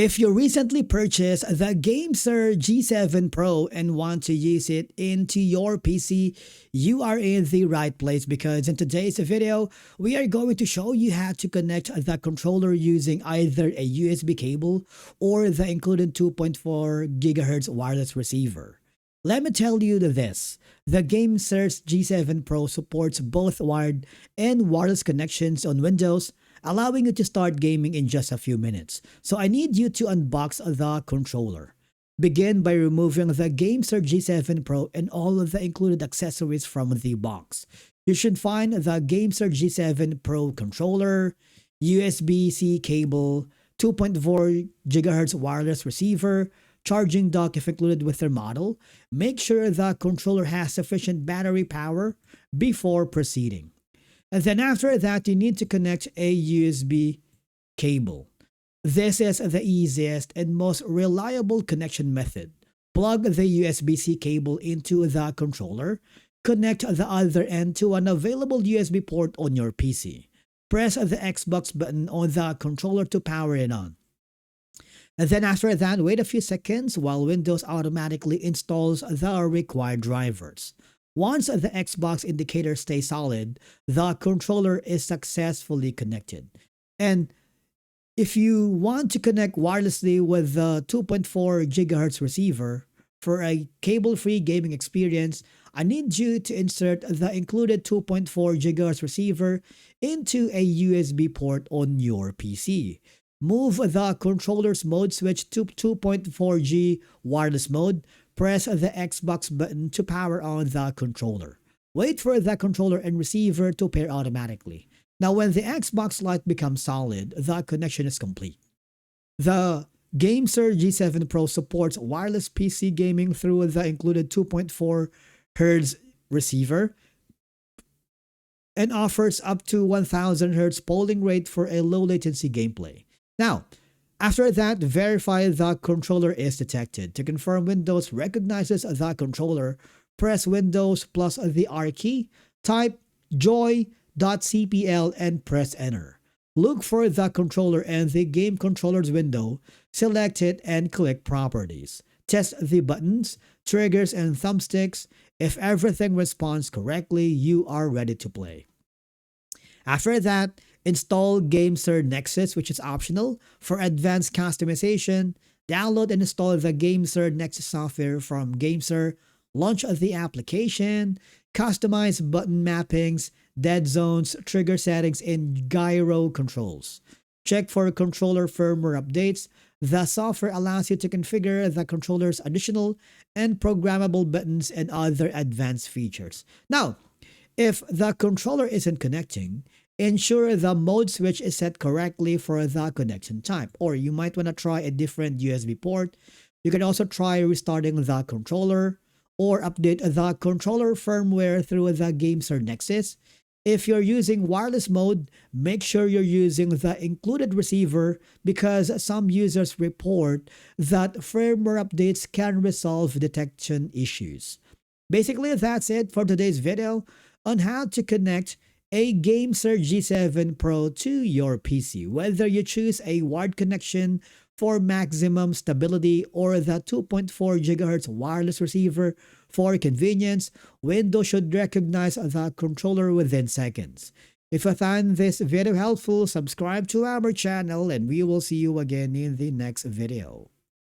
If you recently purchased the GameSir G7 Pro and want to use it into your PC, you are in the right place because in today's video, we are going to show you how to connect the controller using either a USB cable or the included 2.4 GHz wireless receiver. Let me tell you this, the GameSir G7 Pro supports both wired and wireless connections on Windows, allowing you to start gaming in just a few minutes. So I need you to unbox the controller. Begin by removing the GameSir G7 Pro and all of the included accessories from the box. You should find the GameSir G7 Pro controller, USB-C cable, 2.4 GHz wireless receiver, charging dock if included with their model. Make sure the controller has sufficient battery power before proceeding. And then after that, you need to connect a USB cable. This is the easiest and most reliable connection method. Plug the USB-C cable into the controller. Connect the other end to an available USB port on your PC. Press the Xbox button on the controller to power it on. And then after that, wait a few seconds while Windows automatically installs the required drivers. Once the Xbox indicator stays solid, the controller is successfully connected. And if you want to connect wirelessly with the 2.4 GHz receiver for a cable-free gaming experience, I need you to insert the included 2.4 GHz receiver into a USB port on your PC. Move the controller's mode switch to 2.4G wireless mode. Press the Xbox button to power on the controller. Wait for the controller and receiver to pair automatically. Now when the Xbox light becomes solid, the connection is complete. The GameSir G7 Pro supports wireless PC gaming through the included 2.4 Hz receiver and offers up to 1000 Hz polling rate for a low latency gameplay. Now, after that, verify the controller is detected. To confirm Windows recognizes the controller, press Windows plus the R key, type joy.cpl and press enter. Look for the controller and the game controllers window, select it and click properties. Test the buttons, triggers and thumbsticks. If everything responds correctly, you are ready to play. After that, install GameSir Nexus, which is optional. For advanced customization, download and install the GameSir Nexus software from GameSir, launch the application, customize button mappings, dead zones, trigger settings, and gyro controls. Check for controller firmware updates. The software allows you to configure the controller's additional and programmable buttons and other advanced features. Now, if the controller isn't connecting, ensure the mode switch is set correctly for the connection type, or you might want to try a different USB port. You can also try restarting the controller or update the controller firmware through the GameSir Nexus. If you're using wireless mode, make sure you're using the included receiver because some users report that firmware updates can resolve detection issues. Basically, that's it for today's video on how to connect a GameSir G7 Pro to your PC. Whether you choose a wired connection for maximum stability or the 2.4 GHz wireless receiver for convenience, Windows should recognize the controller within seconds. If you found this video helpful, subscribe to our channel and we will see you again in the next video.